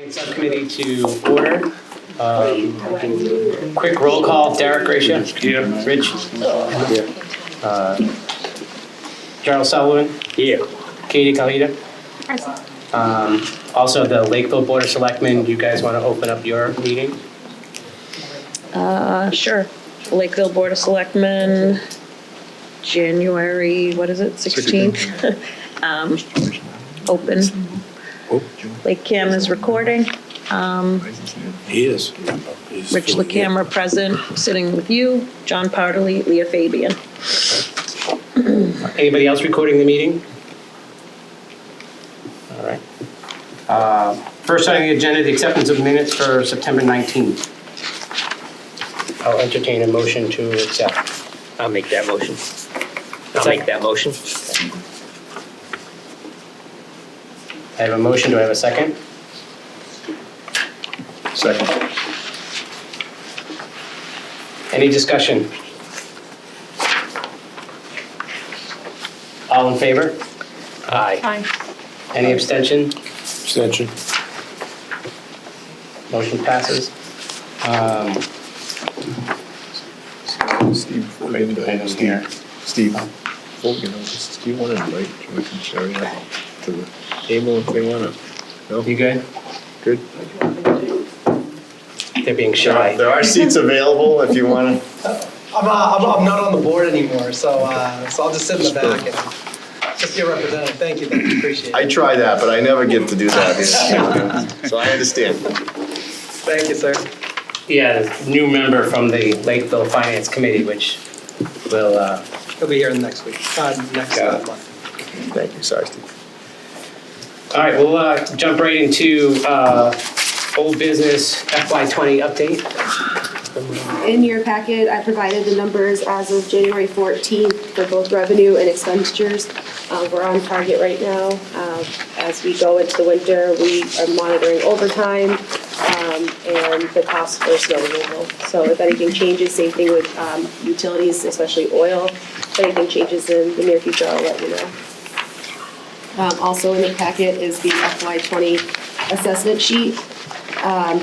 Subcommittee to order. Quick roll call. Derek Gracia. Here. Rich. Here. Gerald Sullivan. Here. Katie Kalita. Also the Lakeville Board of Selectmen. You guys want to open up your meeting? Sure. Lakeville Board of Selectmen, January, what is it, 16th? Open. LakeCAM is recording. He is. Rich LaCamera present, sitting with you, John Powderly, Leah Fabian. Anybody else recording the meeting? All right. First on the agenda, the acceptance of minutes for September 19th. I'll entertain a motion to accept. I'll make that motion. I'll make that motion. I have a motion. Do I have a second? Second. Any discussion? All in favor? Aye. Any abstention? Abstention. Motion passes. Steve, before you Independent here. Steve, before you know this, do you want to invite Joyce and Sherry up to the table if they want to? No? You good? Good? They're being shy. There are seats available if you want to. I'm not on the board anymore, so I'll just sit in the back and just get represented. Thank you, appreciate it. I try that, but I never get to do that. So I understand. Thank you, sir. Yeah, the new member from the Lakeville Finance Committee, which will, He'll be here next week, next month. Thank you. Sorry, Steve. all right, we'll jump right into old business FY20 update. In your packet, I provided the numbers as of January 14th for both revenue and expenditures. We're on target right now. As we go into the winter, we are monitoring overtime and the cost for snow removal. So if anything changes, same thing with utilities, especially oil. If anything changes in the near future, I'll let you know. Also in the packet is the FY20 assessment sheet.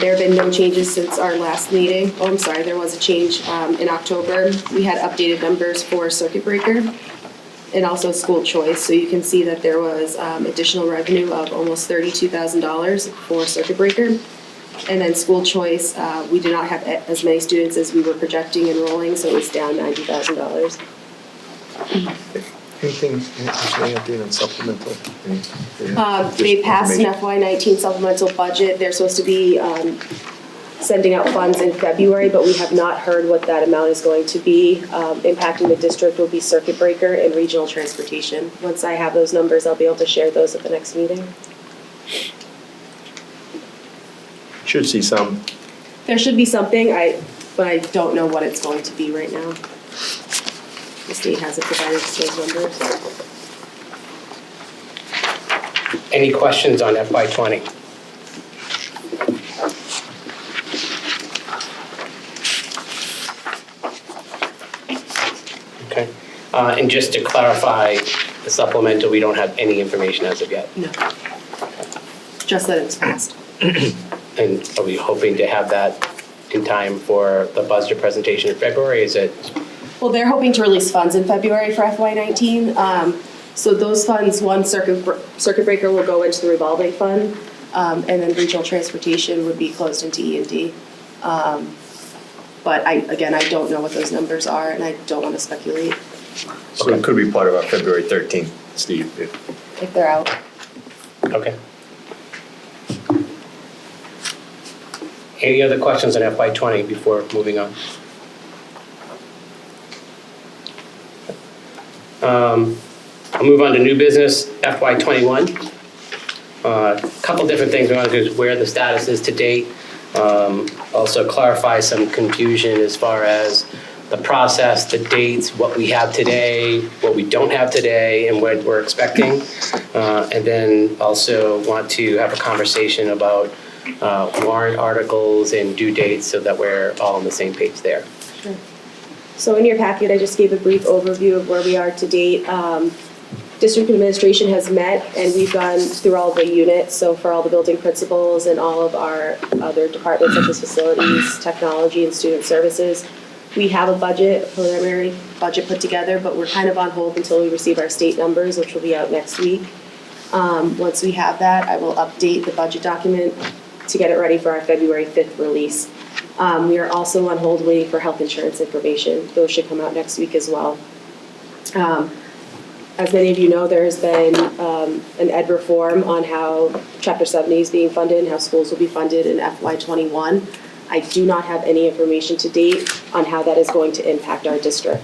There have been no changes since our last meeting. Oh, I'm sorry, there was a change in October. We had updated numbers for circuit breaker and also school choice. So you can see that there was additional revenue of almost $32,000 for circuit breaker. And then school choice, we did not have as many students as we were projecting enrolling, so it was down $90,000. Anything update on supplemental? They passed an FY19 supplemental budget. They're supposed to be sending out funds in February, but we have not heard what that amount is going to be. Impacting the district will be circuit breaker and regional transportation. Once I have those numbers, I'll be able to share those at the next meeting. Should see some. There should be something, but I don't know what it's going to be right now. The state hasn't provided those numbers. Any questions on FY20? Okay. And just to clarify, the supplemental, we don't have any information as of yet. No. Just that it's passed. And are we hoping to have that in time for the budget presentation in February? Is it? Well, they're hoping to release funds in February for FY19. So those funds, one circuit breaker will go into the revolving fund, and then regional transportation would be closed into E&D. But I don't know what those numbers are, and I don't want to speculate So it could be part of our February 13th, Steve. if they're out. Okay. Any other questions on FY20 before moving on? I'll move on to new business, FY21. A couple different things we want to do is where the status is to date. Also clarify some confusion as far as the process, the dates, what we have today, what we don't have today, and what we're expecting. And then also want to have a conversation about warrant articles and due dates so that we're all on the same page there. Sure. So in your packet, I just gave a brief overview of where we are to date. District administration has met, and we've gone through all the units, so for all the building principals and all of our other departments such as facilities, technology, and student services. We have a preliminary budget put together, but we're kind of on hold until we receive our state numbers, which will be out next week. Once we have that, I will update the budget document to get it ready for our February 5th release. We are also on hold waiting for health insurance information. Those should come out next week as well. As many of you know, there has been an ed reform on how Chapter 70 is being funded and how schools will be funded in FY21. I do not have any information to date on how that is going to impact our district.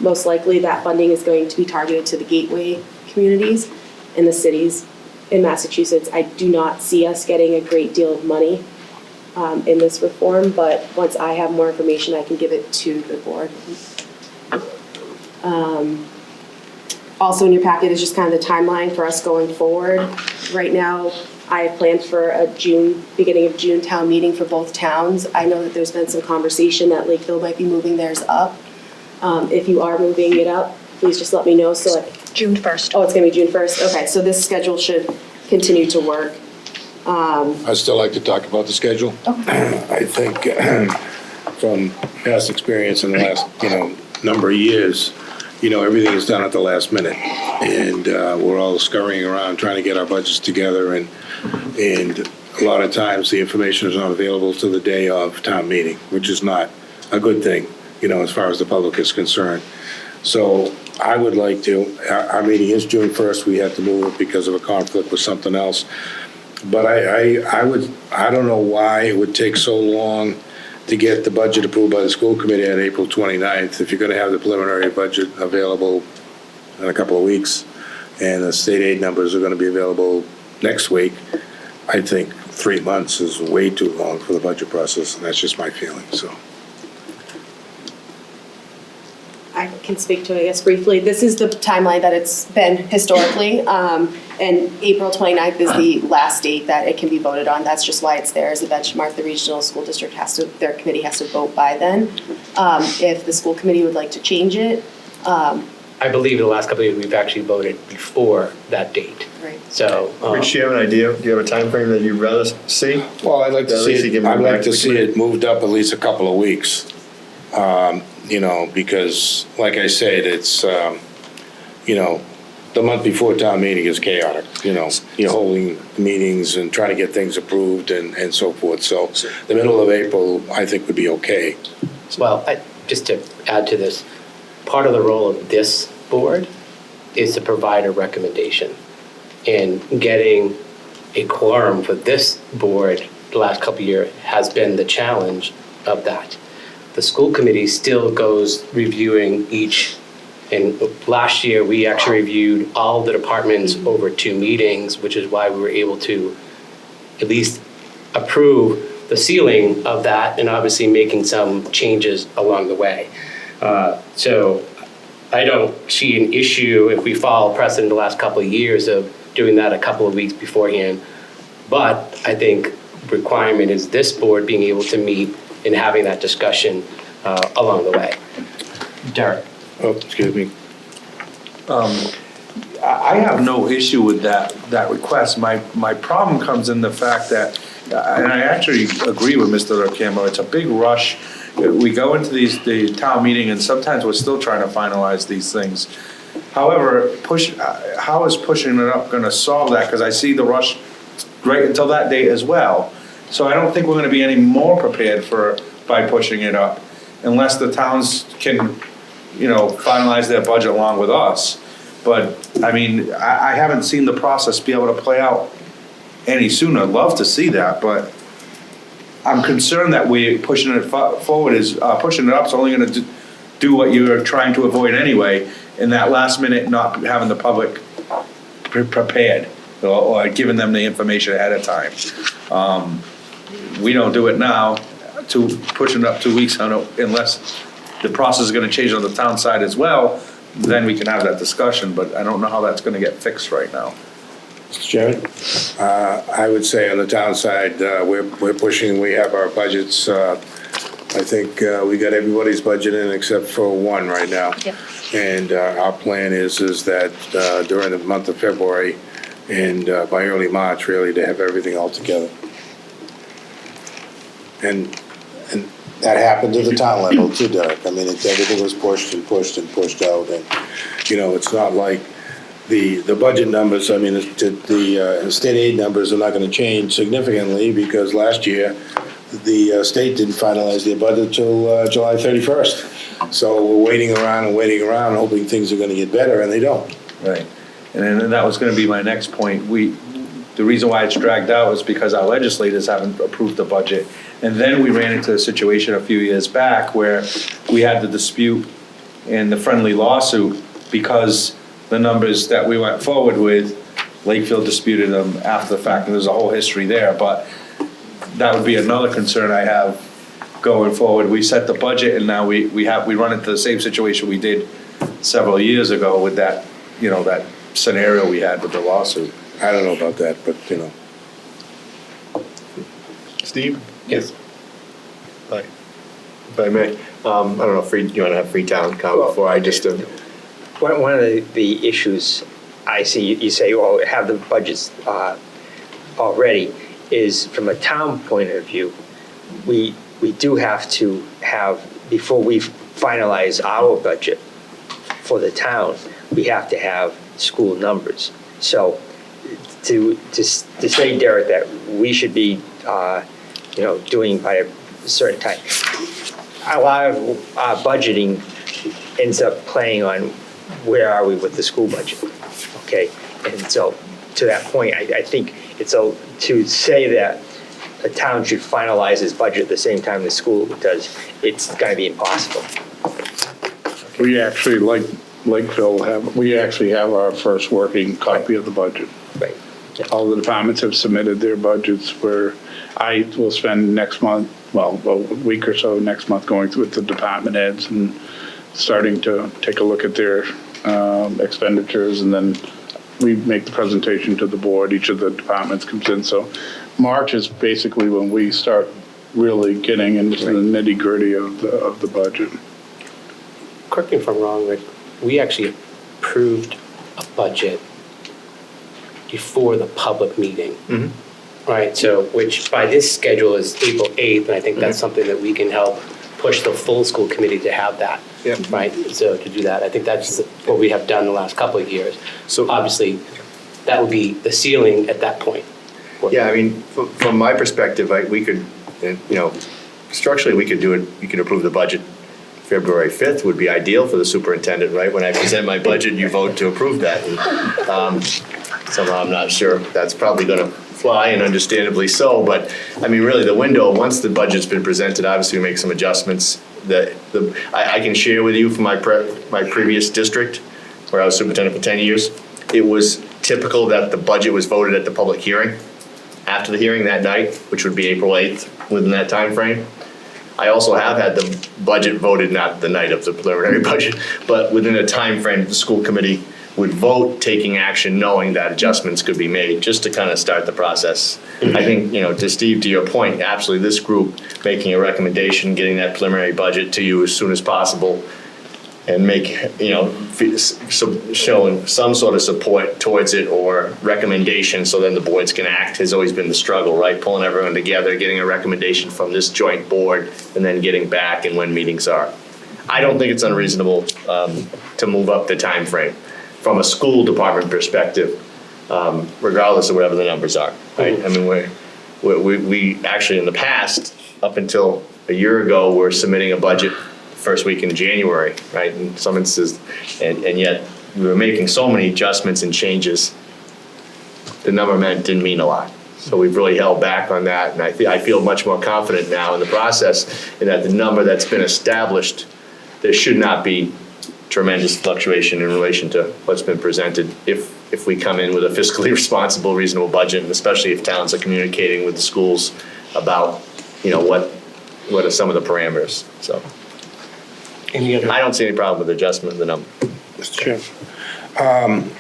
Most likely that funding is going to be targeted to the gateway communities in the cities in Massachusetts. I do not see us getting a great deal of money in this reform, but once I have more information, I can give it to the board. Also in your packet is just kind of the timeline for us going forward. Right now, I have planned for a beginning of June town meeting for both towns. I know that there's been some conversation that Lakeville might be moving theirs up. If you are moving it up, please just let me know so June 1st. Oh, it's gonna be June 1st? Okay, so this schedule should continue to work. I'd still like to talk about the schedule. I think from past experience in the last, number of years, everything is done at the last minute. And we're all scurrying around trying to get our budgets together. And a lot of times the information is not available till the day of town meeting, which is not a good thing, as far as the public is concerned. So I would like to, our meeting is June 1st. We had to move it because of a conflict with something else. But I don't know why it would take so long to get the budget approved by the school committee on April 29th. If you're going to have the preliminary budget available in a couple of weeks and the state aid numbers are going to be available next week, I think 3 months is way too long for the budget process, and that's just my feeling, so. I can speak to it, I guess, briefly. This is the timeline that it's been historically, and April 29th is the last date that it can be voted on. That's just why it's there as a benchmark. The regional school district their committee has to vote by then. If the school committee would like to change it. I believe in the last couple of years, we've actually voted before that date. Right. So. Rich, do you have an idea? Do you have a time frame that you'd rather see? Well, I'd like to At see least you it, can I'd move like back to to see committee. it moved up at least a couple of weeks. Because like I said, it's, the month before town meeting is chaotic, you're holding meetings and trying to get things approved and so forth. So the middle of April, I think would be okay. Well, just to add to this, part of the role of this board is to provide a recommendation. And getting a quorum for this board the last couple of years has been the challenge of that. The school committee still goes reviewing each, and last year we actually reviewed all the departments over 2 meetings, which is why we were able to at least approve the ceiling of that and obviously making some changes along the way. So I don't see an issue if we follow precedent the last couple of years of doing that a couple of weeks beforehand. But I think requirement is this board being able to meet and having that discussion along the way. Derek. Oh, excuse me. I have no issue with that request. My problem comes in the fact that, and I actually agree with Mr. LakeCAM, it's a big rush. We go into the town meeting and sometimes we're still trying to finalize these things. However, how is pushing it up gonna solve that? Because I see the rush right until that date as well. So I don't think we're gonna be any more prepared by pushing it up unless the towns can, finalize their budget along with us. But, I haven't seen the process be able to play out any sooner. I'd love to see that, but I'm concerned that we're pushing it forward pushing it up is only gonna do what you're trying to avoid anyway, in that last minute not having the public prepared or giving them the information ahead of time. We don't do it now, pushing it up 2 weeks unless the process is gonna change on the town side as well, then we can have that discussion, but I don't know how that's gonna get fixed right now. Mr. Chairman, I would say on the town side, we're pushing, we have our budgets I think we got everybody's budget in except for one right now. Yep. And our plan is that during the month of February and by early March, really, to have everything all together. And that happened at the town level too, Derek. I mean, everything was pushed and pushed and pushed out. And, you know, it's not like the budget numbers, I mean, the state aid numbers are not going to change significantly because last year the state didn't finalize their budget till July 31st. So we're waiting around and waiting around, hoping things are going to get better, and they don't. Right. And then that was gonna be my next point. The reason why it's dragged out is because our legislators haven't approved the budget. And then we ran into a situation a few years back where we had the dispute and the friendly lawsuit because the numbers that we went forward with, Lakeville disputed them after the fact, and there's a whole history there, but that would be another concern I have going forward. We set the budget and now we run into the same situation we did several years ago with that, you know, that scenario we had with the lawsuit. I don't know about that, but, you know. Steve? Yes. Hi. If I may, I don't know if you want to have Freetown comment before I just, One of the issues I see, you say, well, have the budgets already, is from a town point of view, we do have to have, before we finalize our budget for the town, we have to have school numbers. So to say, Derek, that we should be, doing by a certain time, a lot of our budgeting ends up playing on where are we with the school budget, okay? And so to that point, I think to say that the town should finalize its budget at the same time the school does, it's gonna be impossible. We actually, like Lakeville, we actually have our first working copy of the budget. Right. All the departments have submitted their budgets where I will spend next month, well, a week or so next month going through with the department heads and starting to take a look at their expenditures, and then we make the presentation to the board. Each of the departments comes in. So March is basically when we start really getting into the nitty gritty of the budget. Correct me if I'm wrong, Rick, we actually approved a budget before the public meeting. Right, so, which by this schedule is April 8th, and I think that's something that we can help push the full school committee to have that. Yep. Right, so to do that, I think that's what we have done the last couple of years. So obviously, that would be the ceiling at that point. yeah, I mean, from my perspective, we could, structurally, we could do it, you could approve the budget February 5th would be ideal for the superintendent, right? When I present my budget, you vote to approve that. And, somehow I'm not sure that's probably going to fly, and understandably so, but I mean, really the window, once the budget's been presented, obviously we make some adjustments. I can share with you from my previous district, where I was superintendent for 10 years, it was typical that the budget was voted at the public hearing, after the hearing that night, which would be April 8th, within that time frame. I also have had the budget voted, not the night of the preliminary budget, but within a time frame the school committee would vote, taking action, knowing that adjustments could be made, just to kind of start the process. I think, to Steve, to your point, absolutely, this group making a recommendation, getting that preliminary budget to you as soon as possible, and showing some sort of support towards it or recommendation so then the boards can act has always been the struggle, right? Pulling everyone together, getting a recommendation from this joint board, and then getting back and when meetings are. I don't think it's unreasonable to move up the time frame from a school department perspective, regardless of whatever the numbers are, right? I mean, we actually in the past, up until a year ago, were submitting a budget first week in January, right? In some instances, and yet we were making so many adjustments and changes, the number didn't mean a lot. So we've really held back on that, and I feel much more confident now in the process, in that the number that's been established, there should not be tremendous fluctuation in relation to what's been presented if we come in with a fiscally responsible, reasonable budget, and especially if towns are communicating with the schools about, what are some of the parameters. So I don't see any problem with adjustment of the number. Mr. Chairman,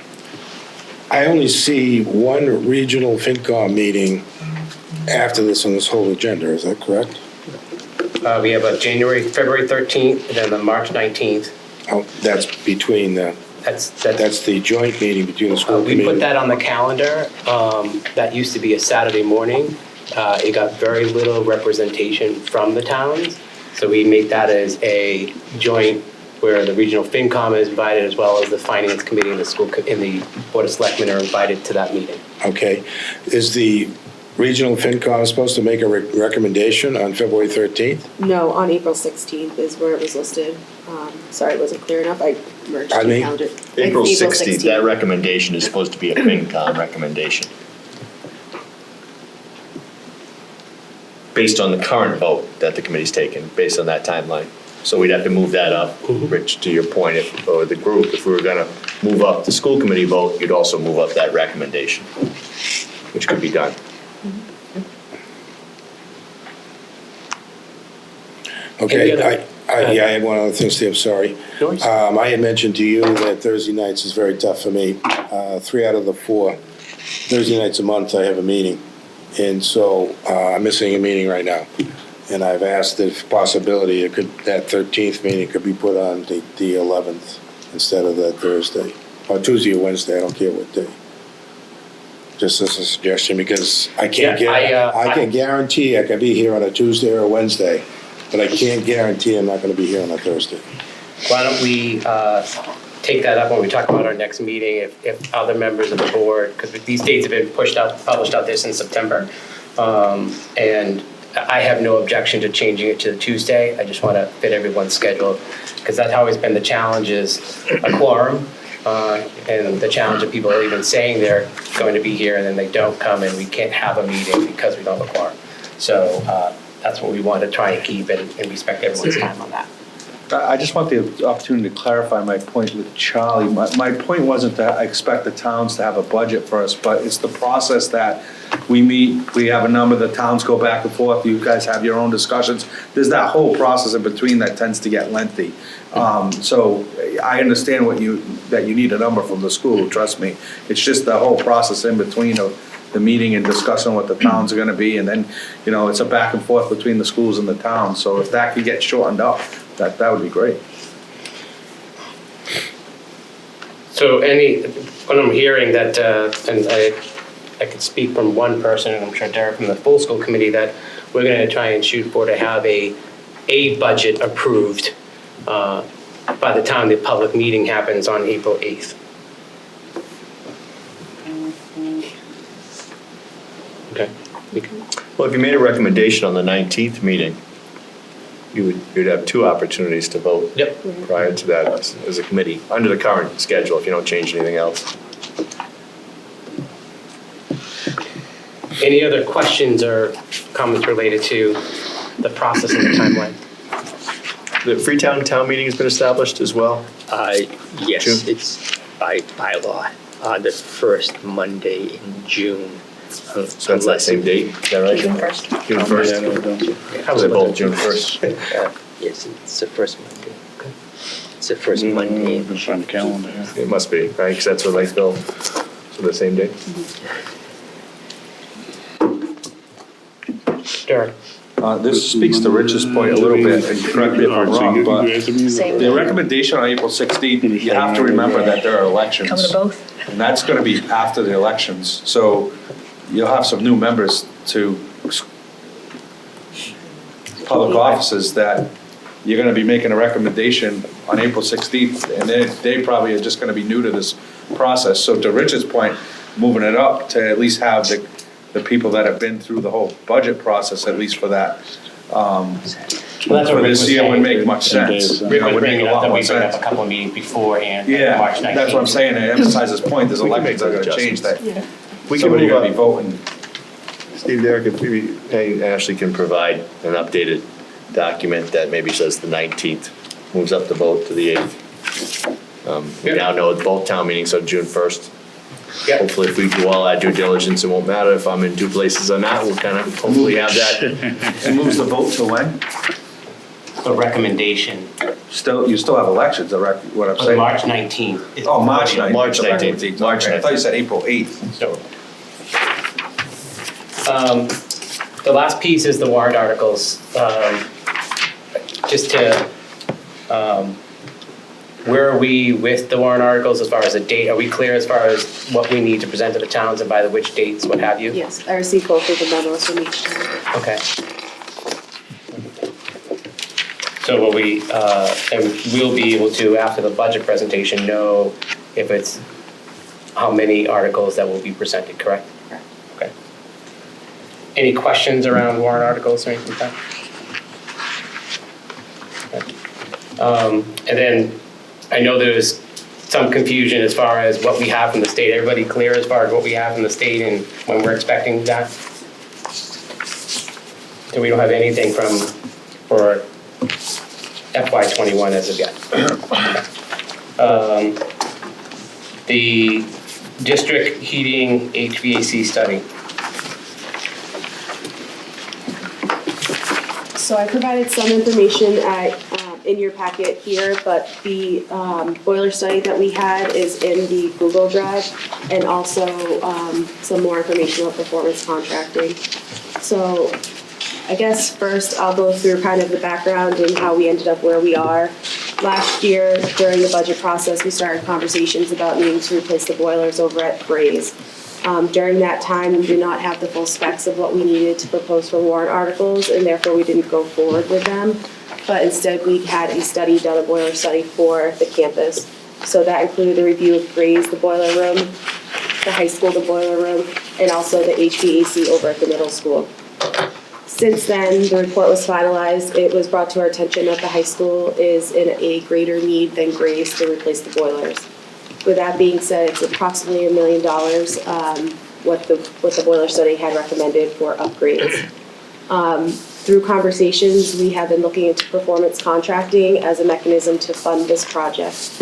I only see one regional FinCom meeting after this on this whole agenda, is that correct? We have a February 13th, and then the March 19th. Oh, that's between the, that's the joint meeting between the school committee. We put that on the calendar. That used to be a Saturday morning. It got very little representation from the towns, so we make that as a joint where the regional FinCom is invited, as well as the Finance Committee and the school and the Board of Selectmen are invited to that meeting. Okay. Is the regional FinCom supposed to make a recommendation on February 13th? No, on April 16th is where it was listed. Sorry, it wasn't clear enough. I merged Pardon the me? calendar. April It's 16th, that recommendation is supposed to be a FinCom recommendation. Based on the current vote that the committee's taken, based on that timeline. So we'd have to move that up, Rich, to your point, or the group, if we were gonna move up the school committee vote, you'd also move up that recommendation, which could be done. Okay, Any other- I had one other thing, Steve, sorry. I had mentioned to you that Thursday nights is very tough for me. 3 out of the 4 Thursday nights a month, I have a meeting. And so I'm missing a meeting right now. And I've asked if possibility, that 13th meeting could be put on the 11th instead of that Thursday. Or Tuesday or Wednesday, I don't care what day. Just as a suggestion, because I can't I can guarantee I can be here on a Tuesday or a Wednesday, but I can't guarantee I'm not gonna be here on a Thursday. Why don't we take that up when we talk about our next meeting, if other members of the board, because these dates have been published out there since September. And I have no objection to changing it to the Tuesday. I just want to fit everyone's schedule, because that's always been the challenge, is a quorum. And the challenge of people even saying they're going to be here and then they don't come, and we can't have a meeting because we don't have a quorum. So that's what we want to try and keep and respect everyone's time on that. I just want the opportunity to clarify my point with Charlie. My point wasn't that I expect the towns to have a budget for us, but it's the process that we meet, we have a number, the towns go back and forth, you guys have your own discussions. There's that whole process in between that tends to get lengthy. So I understand that you need a number from the school, trust me. It's just the whole process in between of the meeting and discussing what the towns are gonna be, and then, it's a back and forth between the schools and the towns. So if that could get shortened up, that would be great. So when I'm hearing that, and I could speak from one person, and I'm sure Derek from the full school committee, that we're gonna try and shoot for to have a budget approved by the time the public meeting happens on April 8th. Okay. Well, if you made a recommendation on the 19th meeting, you'd have 2 opportunities to vote. Yep. Prior to that as a committee, under the current schedule, if you don't change anything else. Any other questions or comments related to the process and the timeline? The Freetown town meeting has been established as well? Yes, June? it's by bylaw, the first Monday in June. So that's that same date, is that right? June 1st. June 1st? How was it both June 1st? Yes, it's the first Monday. It's the first Monday. It's on the calendar, yeah. It must be, right, because that's what Lakeville, so the same day? Derek? This speaks to Rich's point a little bit, and correct me if I'm wrong, but the recommendation on April 16th, you have to remember that there are elections. Coming to both? And that's gonna be after the elections, so you'll have some new members to public offices that you're gonna be making a recommendation on April 16th, and they probably are just gonna be new to this process. So to Rich's point, moving it up to at least have the people that have been through the whole budget process, at least for that, Well, that's what for Rick this was year saying. would make much sense. Rick was Would make bringing a up lot that more we bring up sense. a couple of meetings beforehand, like Yeah, March 19th. that's what I'm saying, to emphasize this point, there's We can elections make that are those gonna change that. We can Somebody move gonna be up. voting. Steve, Derek, if maybe Ashley can provide an updated document that maybe says the 19th, moves up the vote to the 8th. We Yep. now know both town meetings are June 1st. Yep. Hopefully, if we do all our due diligence, it won't matter if I'm in 2 places or not, we'll kind of hopefully have that. It moves the vote to when? A recommendation, You still have elections, what I'm so saying. March 19th. is- Oh, March 19th. March the 19th. recommendation. March Okay, I thought you said April 8th. So, the last piece is the warrant articles. just to, where are we with the warrant articles as far as the date? Are we clear as far as what we need to present to the towns and by the which dates, what have you? Yes, I received both of the memos from each town. Okay. So will we, and we'll be able to, after the budget presentation, know if it's how many articles that will be presented, correct? Correct. Okay. Any questions around warrant articles or anything like that? Okay. And then I know there's some confusion as far as what we have from the state. Everybody clear as far as what we have from the state and when we're expecting that? So we don't have anything for FY21 as of yet. The district heating HVAC study. So I provided some information in your packet here, but the boiler study that we had is in the Google Drive, and also some more information about performance contracting. So I guess first I'll go through kind of the background and how we ended up where we are. Last year, during the budget process, we started conversations about needing to replace the boilers over at Braze. During that time, we did not have the full specs of what we needed to propose for warrant articles, and therefore we didn't go forward with them. But instead, we had a study done, a boiler study for the campus. So that included a review of Braze, the boiler room, the high school, the boiler room, and also the HVAC over at the middle school. Since then, the report was finalized. It was brought to our attention that the high school is in a greater need than Grace to replace the boilers. With that being said, it's approximately $1 million, what the boiler study had recommended for upgrades. Through conversations, we have been looking into performance contracting as a mechanism to fund this project.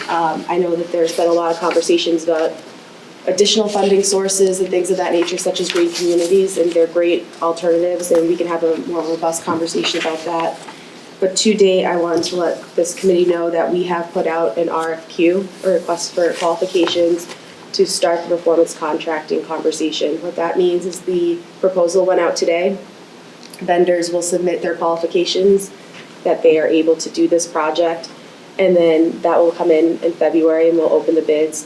I know that there's been a lot of conversations about additional funding sources and things of that nature, such as green communities, and they're great alternatives, and we can have a more robust conversation about that. But to date, I wanted to let this committee know that we have put out an RFQ, a request for qualifications, to start the performance contracting conversation. What that means is the proposal went out today. Vendors will submit their qualifications that they are able to do this project, and then that will come in February, and we'll open the bids.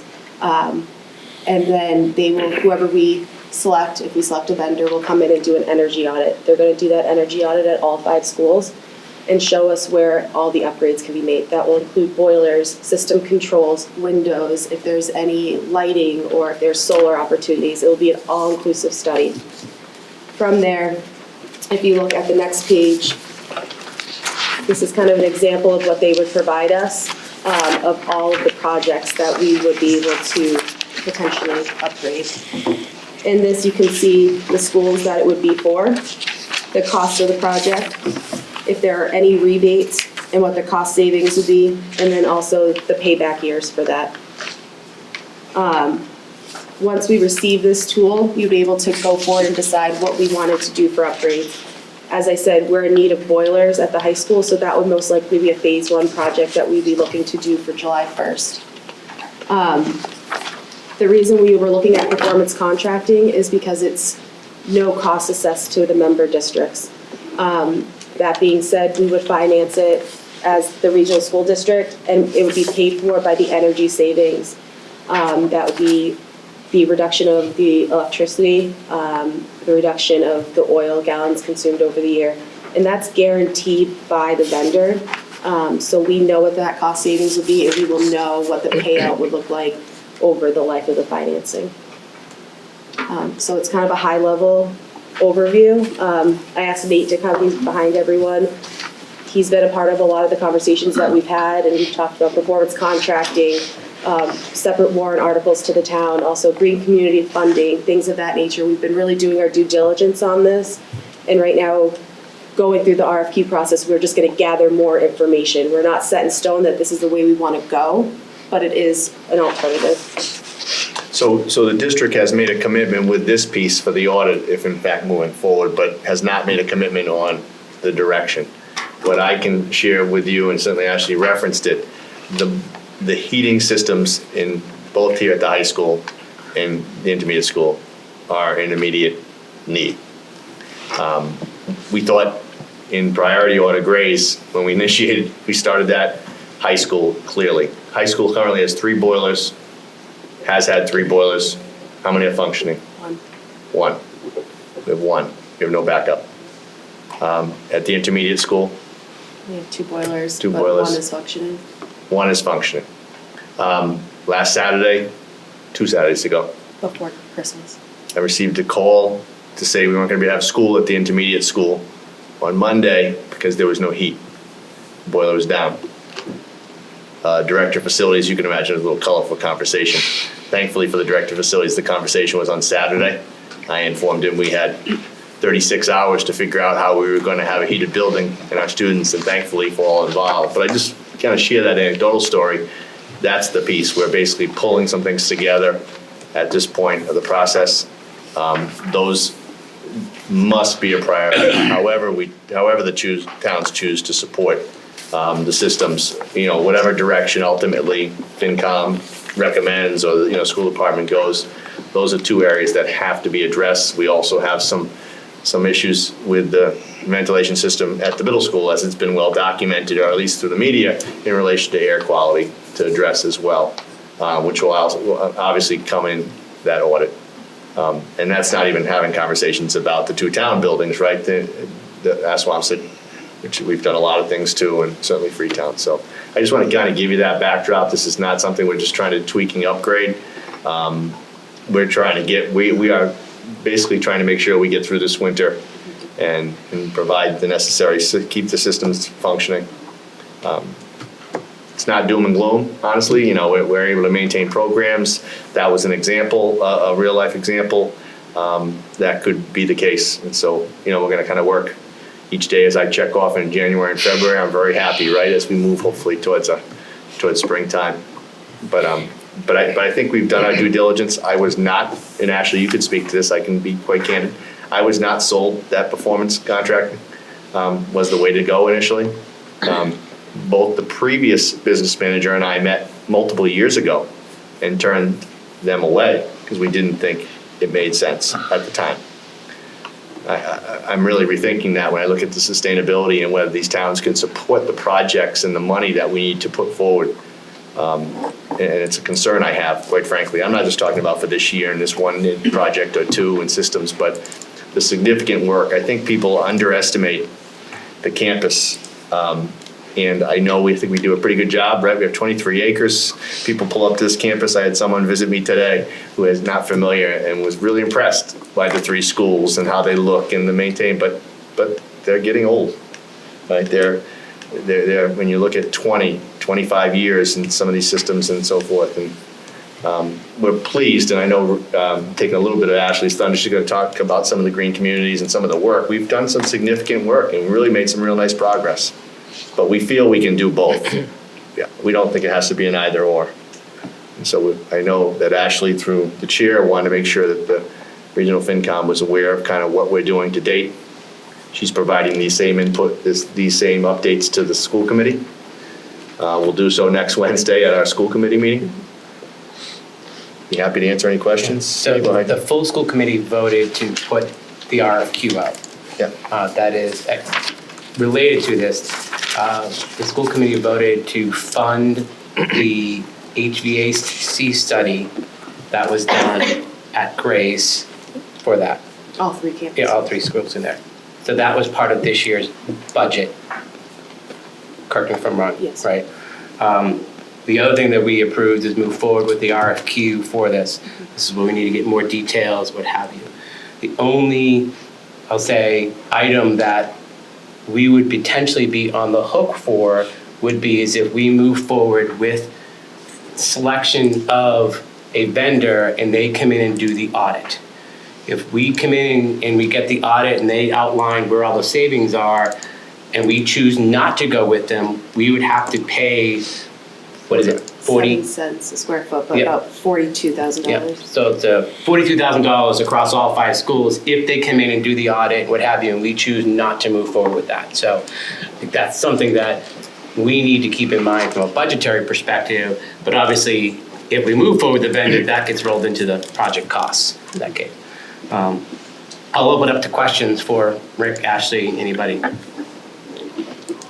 And then they will, whoever we select, if we select a vendor, will come in and do an energy audit. They're going to do that energy audit at all 5 schools and show us where all the upgrades can be made. That will include boilers, system controls, windows, if there's any lighting or if there's solar opportunities. It will be an all-inclusive study. From there, if you look at the next page, this is kind of an example of what they would provide us, of all of the projects that we would be able to potentially upgrade. In this, you can see the schools that it would be for, the cost of the project, if there are any rebates, and what the cost savings would be, and then also the payback years for that. Once we receive this tool, you'd be able to go forward and decide what we wanted to do for upgrades. As I said, we're in need of boilers at the high school, so that would most likely be a phase 1 project that we'd be looking to do for July 1st. The reason we were looking at performance contracting is because it's no cost assessed to the member districts. That being said, we would finance it as the regional school district, and it would be paid for by the energy savings. That would be the reduction of the electricity, the reduction of the oil gallons consumed over the year. And that's guaranteed by the vendor. So we know what that cost savings would be, and we will know what the payout would look like over the life of the financing. So it's kind of a high-level overview. I asked Nate to come, he's behind everyone. He's been a part of a lot of the conversations that we've had, and we've talked about performance contracting, separate warrant articles to the town, also green community funding, things of that nature. We've been really doing our due diligence on this, and right now, going through the RFQ process, we're just going to gather more information. We're not set in stone that this is the way we want to go, but it is an alternative. So the district has made a commitment with this piece for the audit, if in fact moving forward, but has not made a commitment on the direction. What I can share with you, and certainly Ashley referenced it, the heating systems in both here at the high school and the intermediate school are in immediate need. We thought in priority order grades, when we initiated, we started that high school clearly. High school currently has 3 boilers, has had 3 boilers. How many are functioning? 1. We have 1. We have no backup. At the intermediate school, We have 2 boilers, 2 but boilers. 1 is functioning. 1 is functioning. Last Saturday, 2 Saturdays ago, Before Christmas. I received a call to say we weren't going to have school at the intermediate school on Monday because there was no heat. The boiler was down. Director of Facilities, you can imagine, it was a little colorful conversation. Thankfully for the Director of Facilities, the conversation was on Saturday. I informed him we had 36 hours to figure out how we were going to have a heated building and our students, and thankfully for all involved. But I just kind of share that anecdotal story. That's the piece. We're basically pulling some things together at this point of the process. Those must be a priority. However the towns choose to support the systems, whatever direction ultimately FinCom recommends or the school department goes, those are 2 areas that have to be addressed. We also have some issues with the ventilation system at the middle school, as it's been well documented, or at least through the media, in relation to air quality to address as well, which will obviously come in that audit. And that's not even having conversations about the 2 town buildings, right? The Assawamsett, which we've done a lot of things to, and certainly Freetown. So I just want to kind of give you that backdrop. This is not something we're just trying to tweaking upgrade. We're trying to we are basically trying to make sure we get through this winter and provide the necessary, keep the systems functioning. It's not doom and gloom, honestly. We're able to maintain programs. That was an example, a real life example. That could be the case. And so, we're going to kind of work each day as I check off in January and February. I'm very happy, right, as we move hopefully towards springtime. But I think we've done our due diligence. I was not, and Ashley, you could speak to this. I can be quite candid. I was not sold that performance contract was the way to go initially. Both the previous business manager and I met multiple years ago and turned them away because we didn't think it made sense at the time. I'm really rethinking that when I look at the sustainability and whether these towns can support the projects and the money that we need to put forward. And it's a concern I have, quite frankly. I'm not just talking about for this year and this one project or 2 and systems, but the significant work. I think people underestimate the campus. And I know we think we do a pretty good job, right? We have 23 acres. People pull up to this campus. I had someone visit me today who is not familiar and was really impressed by the 3 schools and how they look and the maintain, but they're getting old, right? They're when you look at 20, 25 years in some of these systems and so forth. And we're pleased, and I know taking a little bit of Ashley's thunder, she's going to talk about some of the green communities and some of the work. We've done some significant work and really made some real nice progress. But we feel we can do both. Yeah, we don't think it has to be an either or. And so I know that Ashley, through the chair, wanted to make sure that the regional FinCom was aware of kind of what we're doing to date. She's providing these same input, these same updates to the school committee. We'll do so next Wednesday at our school committee meeting. Be happy to answer any questions. So the full school committee voted to put the RFQ out. Yeah. That is related to this. The school committee voted to fund the HVAC study that was done at Grace for that. All 3 campuses. Yeah, all 3 schools in there. So that was part of this year's budget. Correct me if I'm wrong. Yes. Right. The other thing that we approved is move forward with the RFQ for this. This is where we need to get more details, what have you. The only, I'll say, item that we would potentially be on the hook for would be is if we move forward with selection of a vendor and they come in and do the audit. If we come in and we get the audit and they outline where all the savings are and we choose not to go with them, we would have to pay, what is it, 7 cents a square foot, but Yeah. about $42,000. Yeah, so it's $42,000 across all 5 schools if they come in and do the audit and what have you, and we choose not to move forward with that. So I think that's something that we need to keep in mind from a budgetary perspective, but obviously if we move forward with the vendor, that gets rolled into the project costs in that case. I'll open up to questions for Rick, Ashley, anybody.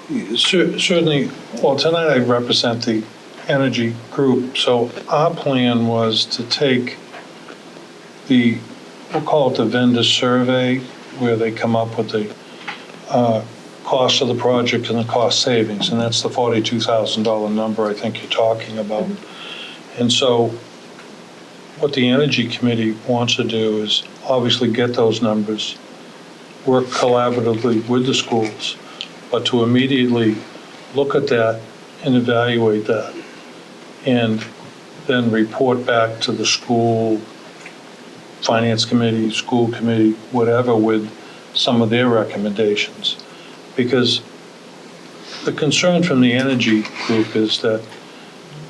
Certainly, well, tonight I represent the energy group, so our plan was to take we'll call it the vendor survey, where they come up with the cost of the project and the cost savings, and that's the $42,000 number I think you're talking about. And so what the Energy Committee wants to do is obviously get those numbers, work collaboratively with the schools, but to immediately look at that and evaluate that, and then report back to the school finance committee, school committee, whatever, with some of their recommendations. Because the concern from the energy group is that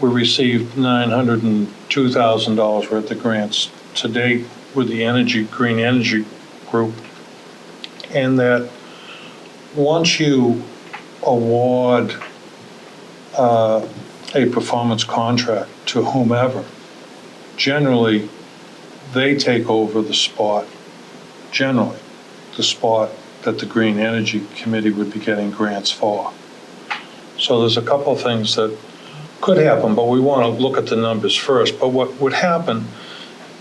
we received $902,000 worth of grants to date with the green energy group, and that once you award a performance contract to whomever, generally they take over the spot, that the Green Energy Committee would be getting grants for. So there's a couple of things that could happen, but we want to look at the numbers first. But what would happen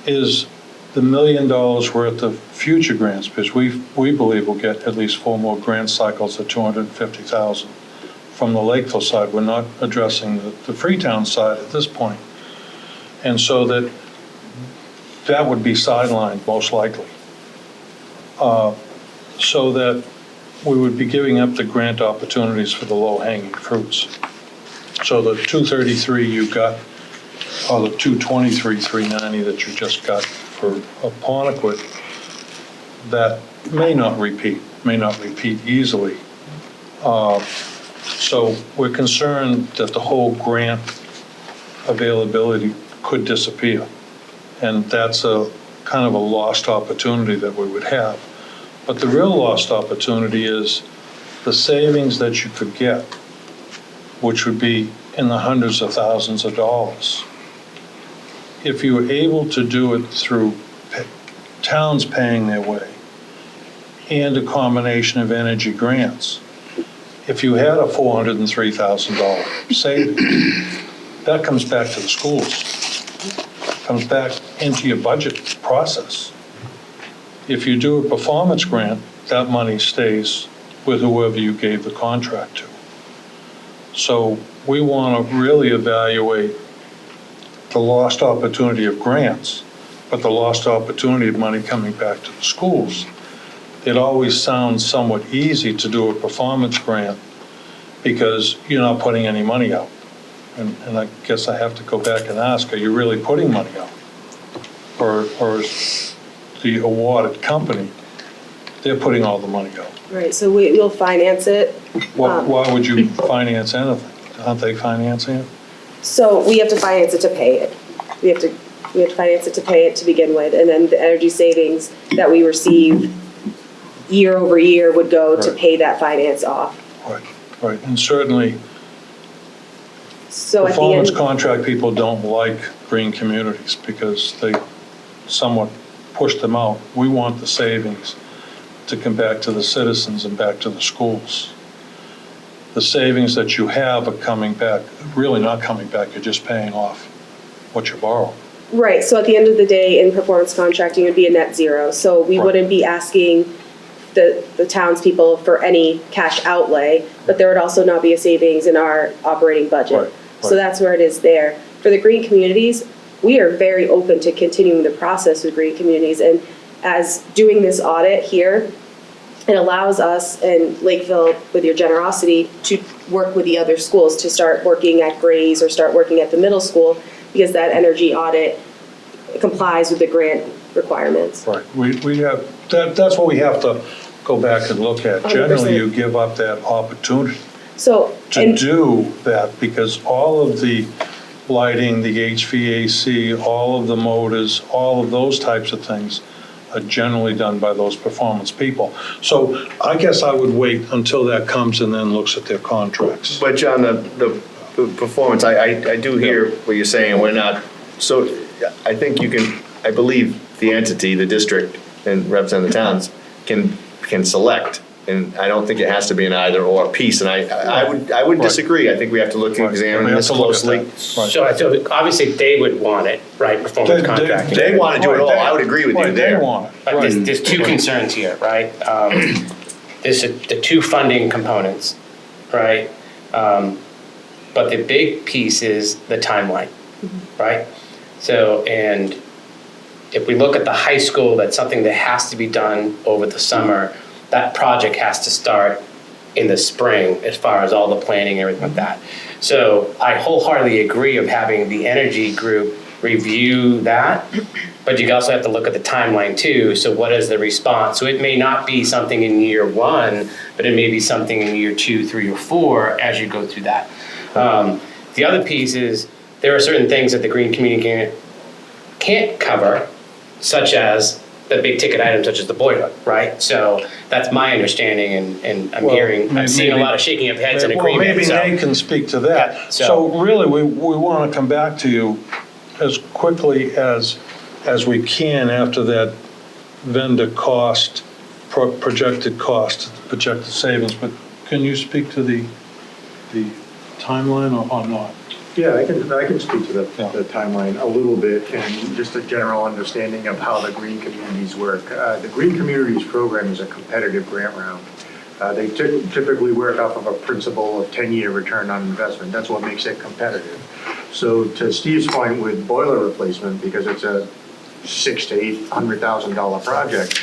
is the $1 million worth of future grants, because we believe we'll get at least 4 more grant cycles at $250,000 from the Lakeville side. We're not addressing the Freetown side at this point. And so that would be sidelined most likely. So that we would be giving up the grant opportunities for the low-hanging fruits. So the 233 you got, or the 223,390 that you just got for Aponequid, that may not repeat easily. So we're concerned that the whole grant availability could disappear. And that's a kind of a lost opportunity that we would have. But the real lost opportunity is the savings that you could get, which would be in the hundreds of thousands of dollars. If you were able to do it through towns paying their way and a combination of energy grants, if you had a $403,000 saving, that comes back to the schools, comes back into your budget process. If you do a performance grant, that money stays with whoever you gave the contract to. So we want to really evaluate the lost opportunity of grants, but the lost opportunity of money coming back to the schools. It always sounds somewhat easy to do a performance grant because you're not putting any money out. And I guess I have to go back and ask, are you really putting money out? Or is the awarded company, they're putting all the money out? Right, so we'll finance it. Why would you finance anything? Aren't they financing it? So we have to finance it to pay it. We have to finance it to pay it to begin with, and then the energy savings that we receive year over year would go to pay that finance off. Right, and certainly So at the performance end, contract people don't like green communities because they somewhat push them out. We want the savings to come back to the citizens and back to the schools. The savings that you have are coming back, really not coming back, you're just paying off what you borrow. right, so at the end of the day, in performance contracting, it would be a net zero. So we wouldn't be asking the townspeople for any cash outlay, but there would also not be a savings in our operating budget. So that's where it is there. For the green communities, we are very open to continuing the process with green communities. And as doing this audit here, it allows us in Lakeville, with your generosity, to work with the other schools, to start working at Grays or start working at the middle school, because that energy audit complies with the grant requirements. Right, we have, that's what we have to go back and look at. 100%. Generally, you give up that opportunity So, to do that because all of the lighting, the HVAC, all of the motors, all of those types of things are generally done by those performance people. So I guess I would wait until that comes and then looks at their contracts. But John, the performance, I do hear what you're saying, we're not, so I think you can, I believe the entity, the district, and represent the towns can select And I don't think it has to be an either or piece, and I would disagree. I think we have to look and examine We have this to look at closely. that. Right. So obviously they would want it, right, performance contracting. They want to do it all, I would agree with you Right, they there. want it, But right. there's two concerns here, right? There's the two funding components, right? But the big piece is the timeline, right? So, and if we look at the high school, that's something that has to be done over the summer. That project has to start in the spring as far as all the planning and everything like that. So I wholeheartedly agree of having the energy group review that, but you also have to look at the timeline too. So what is the response? So it may not be something in year one, but it may be something in year 2, 3, or 4 as you go through that. The other piece is there are certain things that the green community can't cover, such as the big ticket items such as the boiler, right? So that's my understanding, and I'm Well, hearing, I'm seeing a lot of shaking of heads and agreement. Well, maybe so- Nate can speak to that. Yeah, So really, we want to come back to you as quickly as we can after that vendor cost, projected savings. But can you speak to the timeline or not? Yeah, I can speak to Yeah. the timeline a little bit and just a general understanding of how the Green Communities work. The Green Communities program is a competitive grant round. They typically work off of a principle of 10-year return on investment. That's what makes it competitive. So to Steve's point with boiler replacement, because it's a $600,000 to $800,000 project,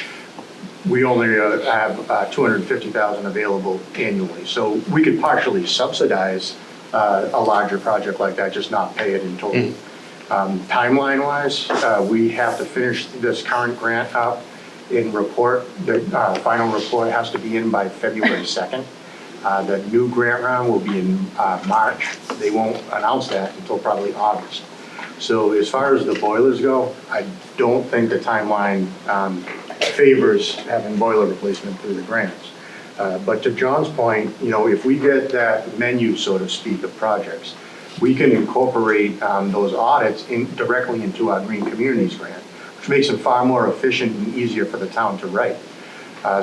we only have $250,000 available annually. So we could partially subsidize a larger project like that, just not pay it in total. Timeline-wise, we have to finish this current grant up in report. The final report has to be in by February 2nd. The new grant round will be in March. They won't announce that until probably August. So as far as the boilers go, I don't think the timeline favors having boiler replacement through the grants. But to John's point, if we get that menu, so to speak, of projects, we can incorporate those audits directly into our Green Communities grant, which makes it far more efficient and easier for the town to write.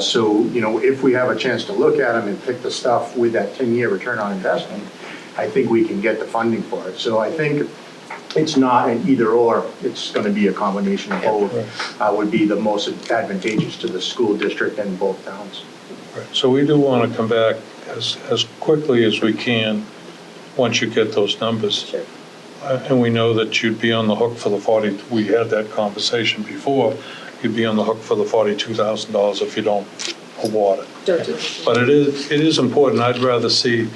So, if we have a chance to look at them and pick the stuff with that 10-year return on investment, I think we can get the funding for it. So I think it's not an either or, it's going to be a combination of both, would be the most advantageous to the school district and both towns. Right. So we do want to come back as quickly as we can once you get those numbers. Sure. And we know that you'd be on the hook for the 40, we had that conversation before, you'd be on the hook for the $42,000 if you don't award it. Don't do it. But it is important, I'd rather see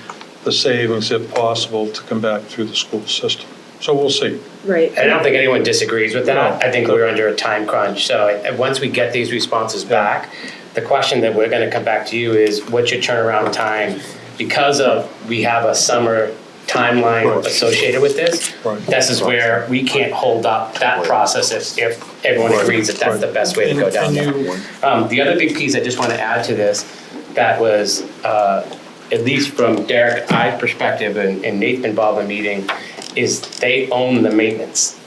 the savings if possible to come back through the school system. So we'll see. Right. And I don't think anyone disagrees with that. No. I think we're under a time crunch. So once we get these responses back, the question that we're going to come back to you is, what's your turnaround time? Because we have a summer timeline Right. associated with this, Right. this is where we can't hold up that process if everyone agrees that that's the best way to go down there. The other big piece I just want to add to this, that was, at least from Derek I's perspective, and Nate's been involved in the meeting, is they own the maintenance,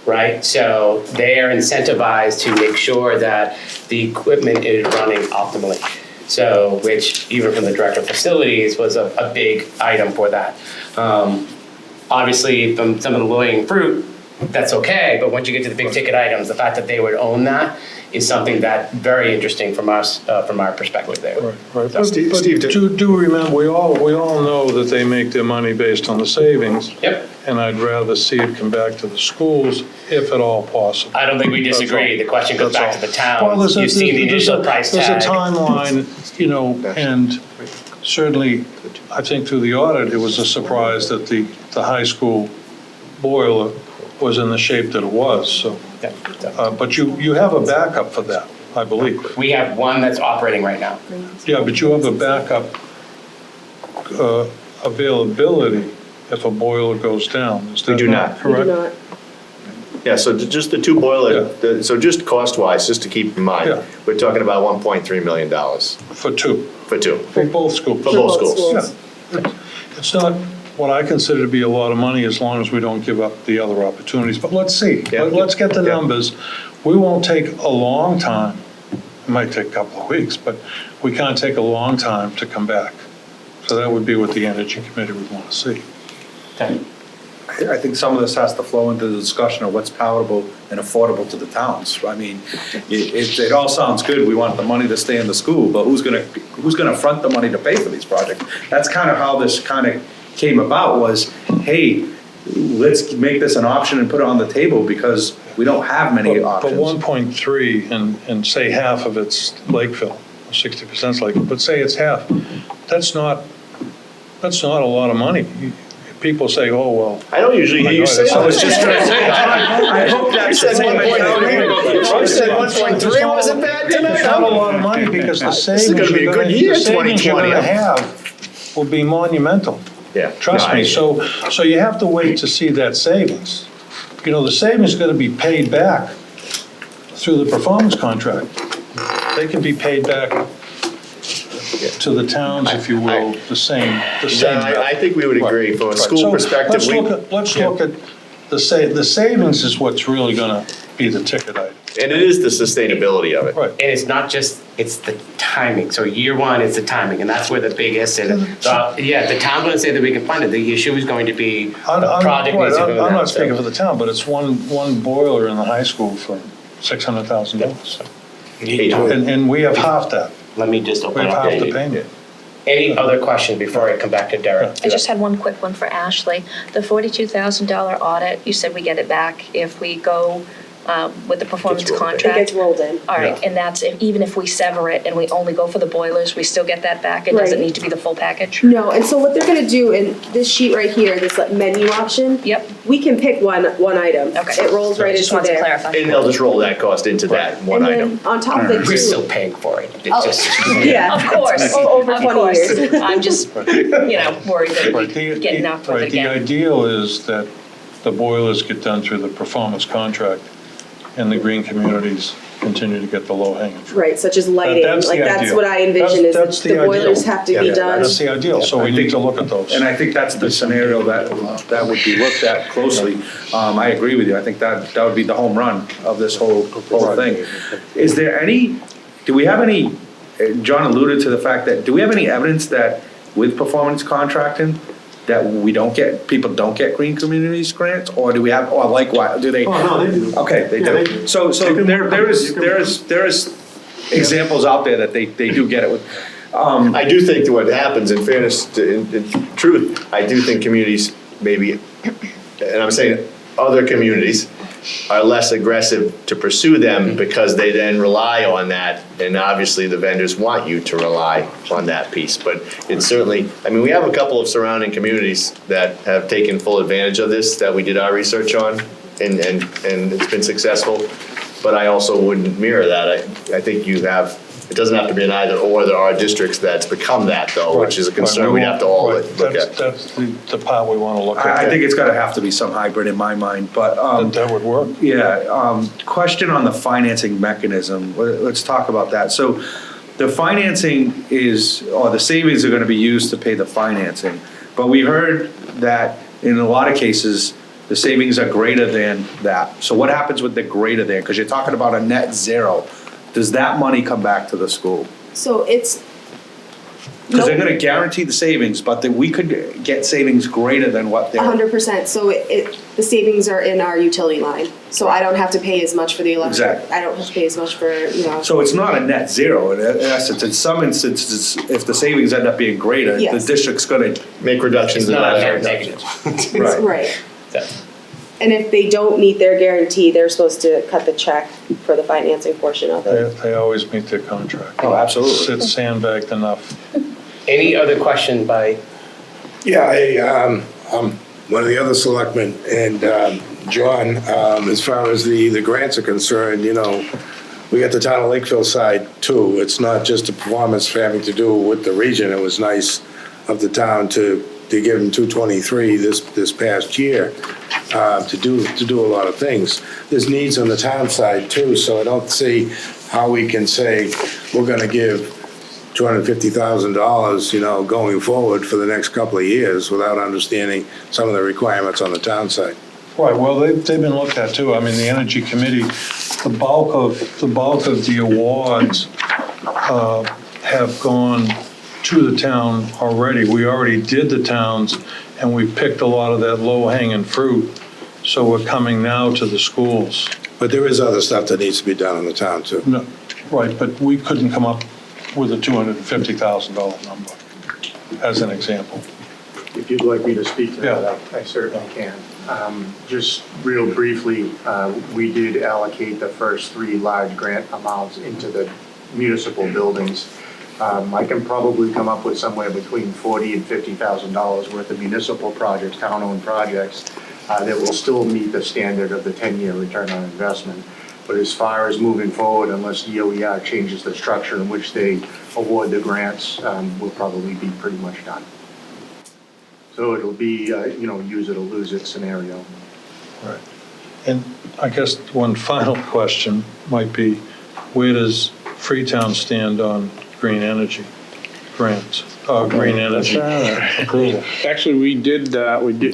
right? So they are incentivized to make sure that the equipment is running optimally. So, which even from the director of facilities was a big item for that. Obviously, from some of the low-hanging fruit, that's okay, but once you get to the big ticket items, the fact that they would own that is something that very interesting from us, from our perspective there. Right, right. But Steve, do remember, we all know that they make their money based on the savings. Yep. And I'd rather see it come back to the schools if at all possible. I don't think we disagree. The question goes back to the Well, town. there's a- You've seen the there's a- initial price tag. There's a timeline, and certainly, I think through the audit, it was a surprise that the high school boiler was in the shape that it was, so. Yeah. But you have a backup for that, I believe. We have one that's operating right now. Yeah, but you have a backup availability if a boiler goes down. Is We that do not. We do correct? not. Yeah, so just the two boiler, so just cost-wise, just to keep in mind, Yeah. we're talking about $1.3 million For two, for two. for both schools. For both schools. Yeah. It's not what I consider to be a lot of money as long as we don't give up the other opportunities. But let's see. Yeah. Let's get the Yeah. numbers. We won't take a long time It might take a couple of weeks, but we can't take a long time to come back. So that would be what the Energy Committee would want to see. I think some of this has to flow into the discussion of what's palatable and affordable to the towns. I mean, it all sounds good, we want the money to stay in the school, but who's gonna front the money to pay for these projects? That's kind of how this kind of came about was, hey, let's make this an option and put it on the table because we don't have many options. But 1.3 and say half of it's Lakeville, 60% Lakeville, but say it's half, that's not a lot of money. People say, oh, well. I don't usually hear you say that. I was just gonna say, I hope that's the same. You said 1.3 wasn't bad tonight. It's not a lot of money because the This is savings gonna be a good year, the savings you're 2020. gonna have will be monumental. Yeah. Trust me. So you have to wait to see that savings. You know, the savings is gonna be paid back through the performance contract. They can be paid back to the towns, if you will, the same. John, I think we would agree from a school So perspective. Let's look at the savings is what's really gonna be the ticket item. And it is the sustainability of it. Right. And it's not just, it's the timing. So year one is the timing, and that's where the biggest, and, the town's gonna say that we can fund it. The issue is going to be, the project needs to go down. I'm not speaking for the town, but it's one boiler in the high school for $600,000. And we have half that. Let me just We open have up. half the payment. Any other question before I come back to Derek? I just had one quick one for Ashley. The $42,000 audit, you said we get it back if we go with the performance It contract? gets rolled in. All right, and that's, even if we sever it and we only go for the boilers, we still get that back? It doesn't Right. need to be the full package? No, and so what they're gonna do in this sheet right here, this like menu option. Yep. We can pick one item. Okay. It rolls right Just into wanted to there. clarify. And they'll just roll that cost into that one And item. then on top of it We're still too. paying for it. It Oh, just, Yeah. Of course, Over of 20 course. years. I'm just, worried that we get knocked with it Right, the again. ideal is that the boilers get done through the performance contract and the green communities continue to get the low hanging fruit. Right, such as lighting, That's the like that's ideal. what I envision is That's that the the boilers ideal. have to be done. That's the ideal, so we need to look at those. And I think that's the scenario that would be looked at closely. I agree with you. I think that would be the home run of this whole thing. Is there do we have any, John alluded to the fact that, do we have any evidence that with performance contracting, that people don't get green communities grants? Or do we have, or likewise, do they? Oh, no, they do. Okay, they Yeah, they do. do. So there is examples out there that they do get it with. I do think that what happens, in fairness, in truth, I do think communities maybe, and I'm saying other communities, are less aggressive to pursue them because they then rely on that, and obviously the vendors want you to rely on that piece. But it's certainly, I mean, we have a couple of surrounding communities that have taken full advantage of this, that we did our research on, and it's been successful. But I also wouldn't mirror that. I think you have, it doesn't have to be an either or. There are districts that's become that though, which is a concern we'd have to all look at. That's the part we want to look at. I think it's gotta have to be some hybrid in my mind, but. That would work. Yeah, question on the financing mechanism, let's talk about that. So the financing the savings are gonna be used to pay the financing, but we heard that in a lot of cases, the savings are greater than that. So what happens with the greater than? Because you're talking about a net zero. Does that money come back to the school? So it's. Because they're gonna guarantee the savings, but that we could get savings greater than what they're. 100%, so the savings are in our utility line, so I don't have to pay as much for the electric. Exactly. I don't have to pay as much for, So it's not a net zero in essence. In some instances, if the savings end up being greater, the Yes. district's gonna. Make reductions. it's not a net reductions. negative. Right. And if they don't meet their guarantee, they're supposed to cut the check for the financing portion of it. They always meet their contract. Oh, absolutely. It's sandbagged enough. Any other question by, Yeah, I'm one of the other selectmen, and John, as far as the grants are concerned, we got the town of Lakeville side too. It's not just a performance having to do with the region. It was nice of the town to give them 223 this past year to do a lot of things. There's needs on the town side too, so I don't see how we can say we're gonna give $250,000, going forward for the next couple of years without understanding some of the requirements on the town side. Right, well, they've been looked at too. I mean, the Energy Committee, the bulk of the awards have gone to the town already. We already did the towns, and we picked a lot of that low-hanging fruit. So we're coming now to the schools. But there is other stuff that needs to be done in the town too. No, right, but we couldn't come up with a $250,000 number, as an example. If you'd like me to speak to Yeah. that, I certainly can. Just real briefly, we did allocate the first 3 large grant amounts into the municipal buildings. I can probably come up with somewhere between $40,000 and $50,000 worth of municipal projects, town-owned projects, that will still meet the standard of the 10-year return on investment. But as far as moving forward, unless DOER changes the structure in which they award the grants, we'll probably be pretty much done. So it'll be, use it or lose it scenario. Right. And I guess one final question might be, where does Freetown stand on green energy grants, green energy approval? Actually, we did,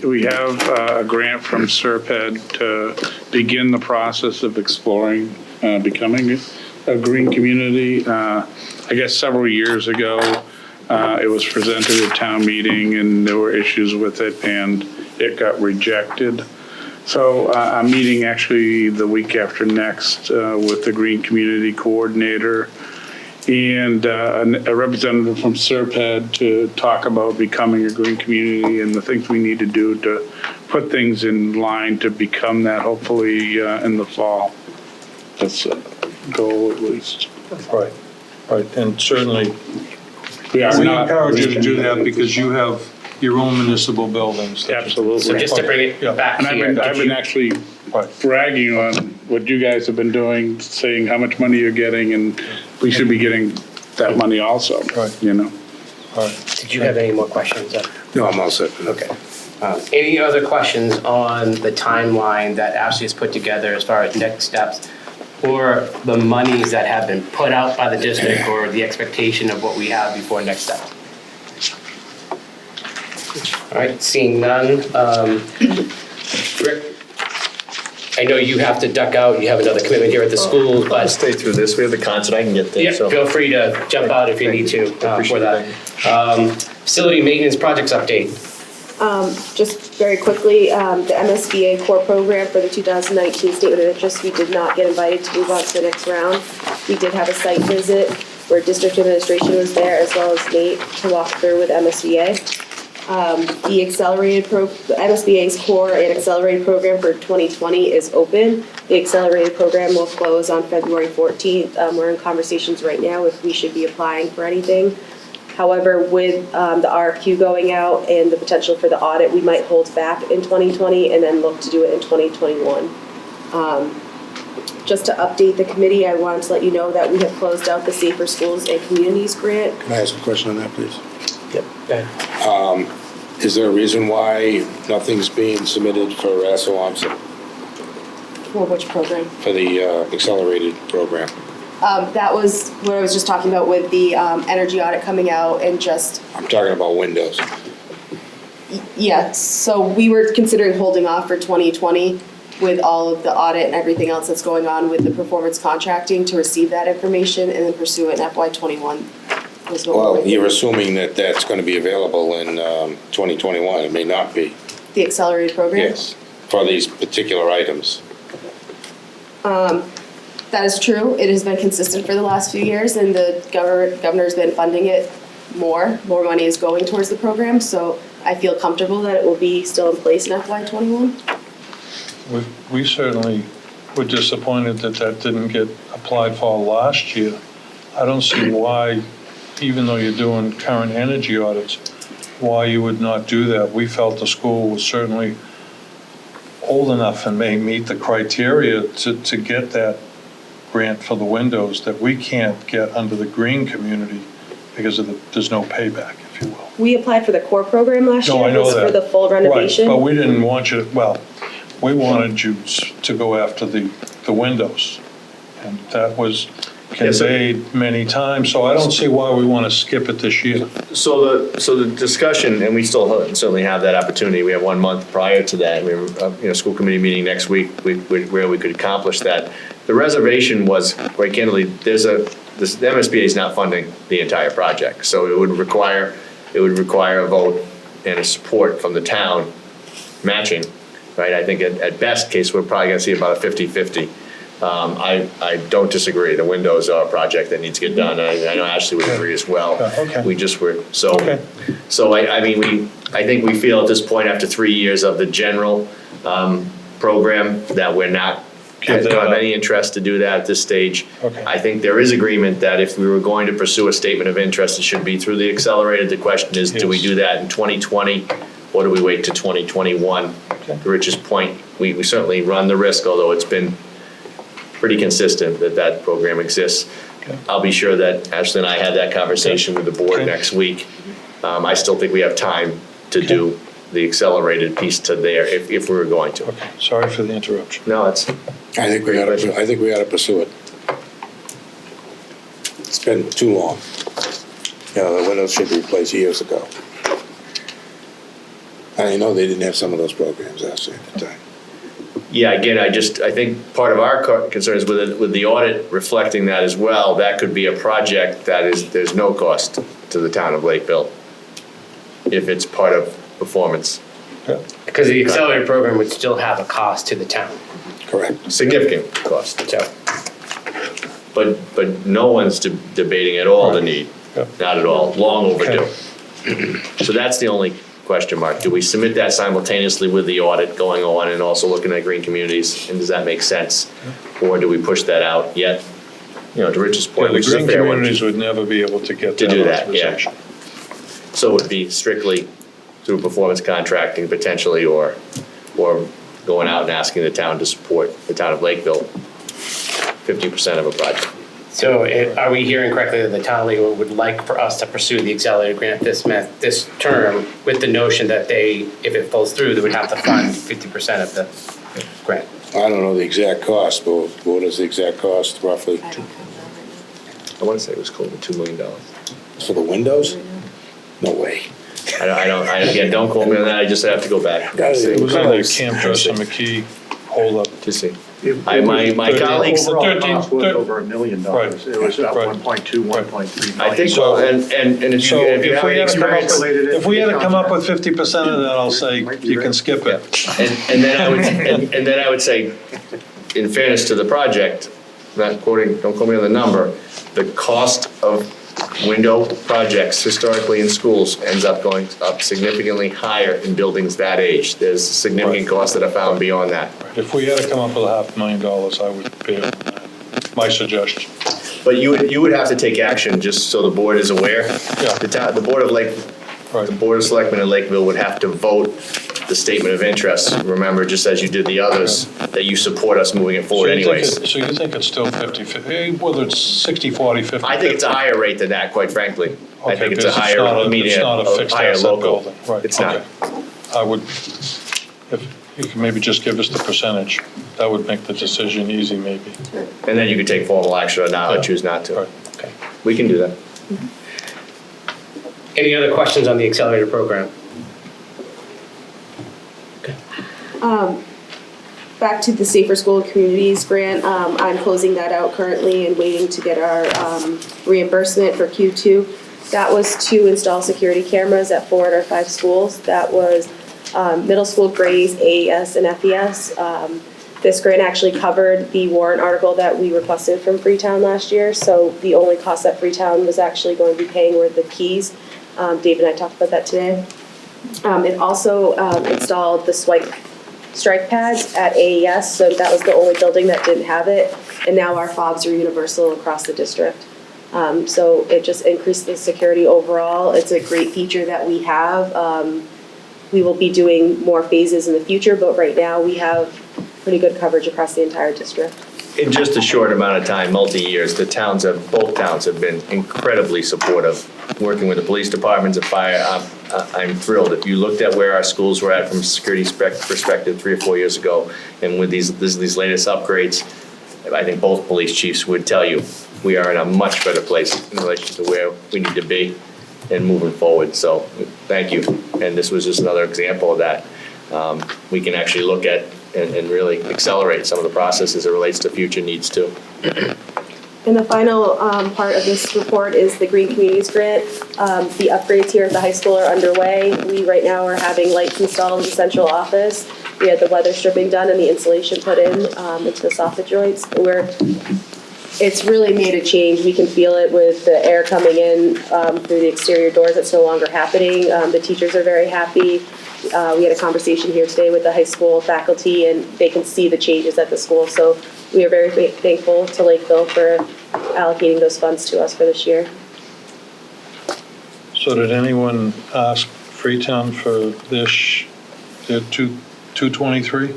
we have a grant from Serped to begin the process of exploring becoming a green community. I guess several years ago, it was presented at town meeting and there were issues with it and it got rejected. So I'm meeting actually the week after next with the Green Community Coordinator and a representative from Serped to talk about becoming a green community and the things we need to do to put things in line to become that hopefully in the fall. That's a goal at least. Right, right, and certainly, We we encourage you to do that because you have your own municipal buildings. Absolutely. So just to bring it Yeah. back And here. I've been actually bragging on what you guys have been doing, saying how much money you're getting, and we should be getting that money also, Right. you know? All right. Did you have any more questions? No, I'm all set. Okay. Any other questions on the timeline that Ashley has put together as far as next steps, or the monies that have been put out by the district, or the expectation of what we have before next step? All right, seeing none. Rick, I know you have to duck out, you have another commitment here at the school, I'll but stay through this. We have the concert. I can get there. yeah, So feel free to jump out if you need to for that. Facility maintenance projects update. Just very quickly, the MSBA core program for the 2019 Statement of Interest, we did not get invited to move on to the next round. We did have a site visit where district administration was there as well as Nate to walk through with MSBA. The MSBA's core and accelerated program for 2020 is open. The accelerated program will close on February 14th. We're in conversations right now if we should be applying for anything. However, with the RFQ going out and the potential for the audit, we might hold back in 2020 and then look to do it in 2021. Just to update the committee, I wanted to let you know that we have closed out the Safer Schools and Communities grant. Can I ask a question on that, please? Yep, go ahead. Is there a reason why nothing's being submitted for Assawamsa, For which program? for the accelerated program? That was what I was just talking about with the energy audit coming out and just, I'm talking about windows. yeah, so we were considering holding off for 2020 with all of the audit and everything else that's going on with the performance contracting to receive that information and then pursue it in FY21. Well, you're assuming that that's going to be available in 2021. It may not be. The accelerated program? Yes, for these particular items. That is true. It has been consistent for the last few years, and the governor's been funding it more. More money is going towards the program, so I feel comfortable that it will be still in place in FY21. We certainly were disappointed that that didn't get applied for last year. I don't see why, even though you're doing current energy audits, why you would not do that. We felt the school was certainly old enough and may meet the criteria to get that grant for the windows that we can't get under the green community because there's no payback, if you will. We applied for the core program last No, year. I know It was that. for the full renovation. Right, but we didn't want you, we wanted you to go after the windows. And that was, conveyed many times, so I don't see why we want to skip it this year. So the discussion, and we still certainly have that opportunity, we have 1 month prior to that, we have a school committee meeting next week where we could accomplish that. The reservation was, quite candidly, the MSBA is not funding the entire project, so it would require a vote and a support from the town matching, right? I think at best case, we're probably gonna see about a 50-50. I don't disagree. The windows are a project that needs to get done. I know Ashley would agree as well. Okay. We just were, so. Okay. So I mean, I think we feel at this point, after 3 years of the general program, that we're not, Give that don't have up. any interest to do that at this stage. Okay. I think there is agreement that if we were going to pursue a statement of interest, it should be through the accelerated. The question is, do we Yes. do that in 2020 or do we wait to 2021? Okay. To Rich's point, we certainly run the risk, although it's been pretty consistent that program exists. Okay. I'll be sure that Ashley and I had that conversation with the board Okay. next week. I still think we have time to do the accelerated piece to there if we were going to. Okay, sorry for the interruption. No, it's, I think we ought to pursue it. It's been too long. You know, the windows should be replaced years ago. And I know they didn't have some of those programs actually at the time. yeah, again, I think part of our concern is with the audit reflecting that as well, that could be a project there's no cost to the town of Lakeville if it's part of performance. Because the accelerated program would still have a cost to the town. Correct. Significant cost. So, But no one's debating at all the need, Yeah. not at all, long overdue. So that's the only question mark. Do we submit that simultaneously with the audit going on and also looking at green communities, and does that make sense? Or do we push that out yet, to Rich's Yeah, point, the which is a green fair one. communities would never be able to get To that do that, yeah. authorization. So it would be strictly through performance contracting potentially, or going out and asking the town to support the town of Lakeville 50% of a project. so are we hearing correctly that the town of Lakeville would like for us to pursue the accelerated grant this term with the notion that if it falls through, they would have to fund 50% of the grant? I don't know the exact cost, but what is the exact cost roughly? I want to say it was close to $2 million. For the windows? No way. Again, don't quote me on that, I just have to go back. It was on the Camp Dresser McKee hold up. To see. My colleagues, Over Overall cost was 13 over $1 million. Right. It was about Right. 1.2, 1.3 million. I think so, and if So you have any experience. if we had to come up with 50% of that, I'll say you can skip it. And then I would say, in fairness to the project, don't quote me on the number, the cost of window projects historically in schools ends up going up significantly higher in buildings that age. There's significant costs that are found beyond that. If we had to come up with $500,000, I would pay my suggestion. But you would have to take action, just so the board is aware. Yeah. The Board of Selectmen in Lakeville would have to vote the statement of interest. Remember, just as you did the others, that you support us moving it forward anyways. So you think it's still 50/50, whether it's 60/40, 50/50? I think it's a higher rate than that, quite frankly. I Okay, think it's a because higher, It's not a fixed higher asset local. building, right? It's not. okay. I would, if you could maybe just give us the percentage, that would make the decision easy maybe. And then you could take formal action or not, or Yeah. choose not to. Right. Okay. We can do that. Any other questions on the accelerated program? Back to the Safer School Communities grant, I'm closing that out currently and waiting to get our reimbursement for Q2. That was to install security cameras at 4 out of 5 schools. That was middle school grades, AES and FES. This grant actually covered the warrant article that we requested from Freetown last year, so the only cost that Freetown was actually going to be paying were the keys. Dave and I talked about that today. It also installed the strike pads at AES, so that was the only building that didn't have it, and now our fobs are universal across the district. So it just increased the security overall. It's a great feature that we have. We will be doing more phases in the future, but right now we have pretty good coverage across the entire district. In just a short amount of time, multi-years, both towns have been incredibly supportive, working with the police departments and fire. I'm thrilled. If you looked at where our schools were at from a security perspective 3 or 4 years ago, and with these latest upgrades, I think both police chiefs would tell you we are in a much better place in relation to where we need to be and moving forward. So thank you. And this was just another example of that. We can actually look at and really accelerate some of the process as it relates to future needs too. And the final part of this report is the Green Communities Grant. The upgrades here at the high school are underway. We right now are having lights installed in the central office. We had the weather stripping done and the insulation put in into the soffit joints. It's really made a change. We can feel it with the air coming in through the exterior doors. That's no longer happening. The teachers are very happy. We had a conversation here today with the high school faculty, and they can see the changes at the school. So we are very thankful to Lakeville for allocating those funds to us for this year. So did anyone ask Freetown for their 223?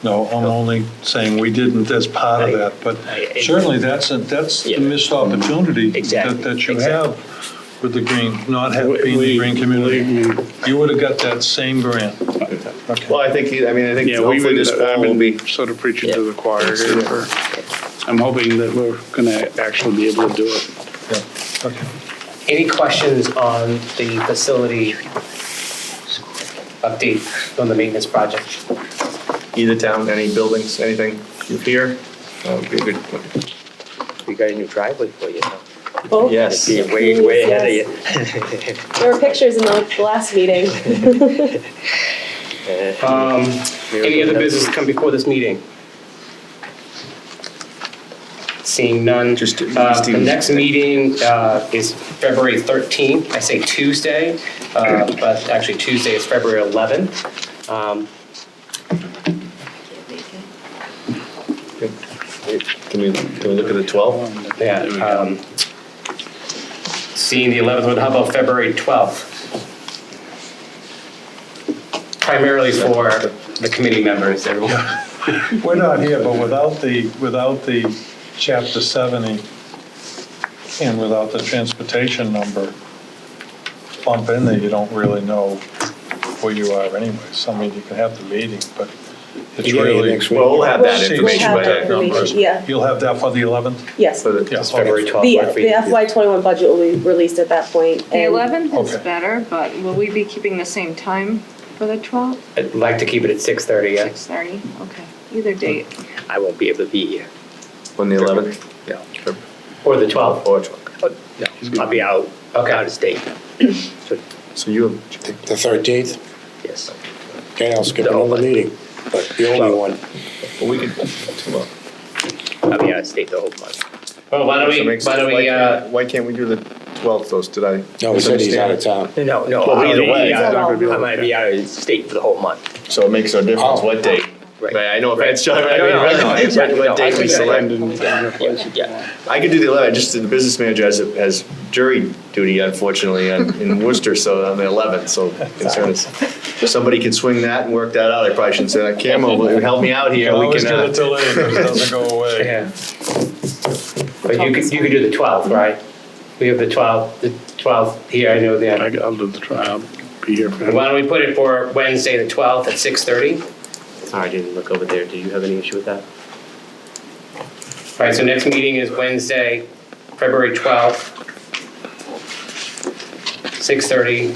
No, I'm only saying we didn't as part of that, but certainly that's the missed opportunity that you have with the green, not being the green community. You would have got that same grant. Okay. Well, I think Yeah, hopefully this fall will be. Sort of preaching to the choir here. I'm hoping that we're gonna actually be able to do it. Yeah. Okay. Any questions on the facility update on the maintenance project? Either town, any buildings, anything you hear? Would be a good. We got a new driveway for you now. Oh, Yes. Be way ahead of you. there were pictures in the last meeting. Any other business come before this meeting? Seeing none. The next meeting is February 13th. I say Tuesday, but actually Tuesday is February 11th. Can we look at the 12th? Yeah. Seeing the 11th, how about February 12th? Primarily for the committee members, everyone. We're not here, but without the Chapter 70 and without the transportation number bump in there, you don't really know where you are anyway. So I mean, you can have the meeting, but it's really. Well, we'll have that information We'll by have that then. information, yeah. You'll have that for the 11th? Yes. For the Yeah, February 12th. The FY21 budget will be released at that point. The and- 11th is Okay. better, but will we be keeping the same time for the 12th? I'd like to keep it at 6:30, yeah. 6:30? Okay, either date. I won't be able to be here. On the 11th? No. Or the 12th. Or 12th. No, I'll be out of state. So you have. The 13th? Yes. Okay, I'll skip another meeting, but the only one. Well, we can. I'll be out of state the whole month. Well, why Why can't we do the 12th, though? Did I? No, he said he's out of town. No. Well, either way. I might be out of state for the whole month. So it makes no difference Oh. what date. Right. I know if it's John, I No, exactly. what date we select. Yeah. I could do the 11th, just the business manager has jury duty, unfortunately, in Worcester, so on the 11th, so concern is, if somebody can swing that and work that out, I probably shouldn't say that. Camo, will you help me out here? You We always can, give it till later, it doesn't go away. Yeah. But you could do the 12th, right? We have the 12th here, I know that. I'll do the trial, I'll be here for Why don't we put it for Wednesday, the 12th at 6:30? Sorry, I didn't look over there. Do you have any issue with that? All right, so next meeting is Wednesday, February 12th, 6:30.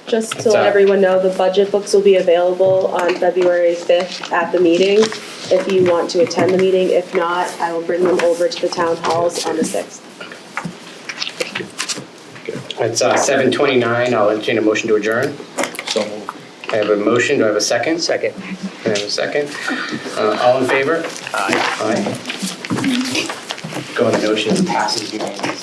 Just to let everyone know, the budget books will be available on February 5th at the meeting if you want to attend the meeting. If not, I will bring them over to the town halls on the 6th. It's 7:29. I'll entertain a motion to adjourn. So moved. I have a motion. Do I have a second? Second. I have a second. All in favor? Aye. Aye. Go on the notion it passes unanimously.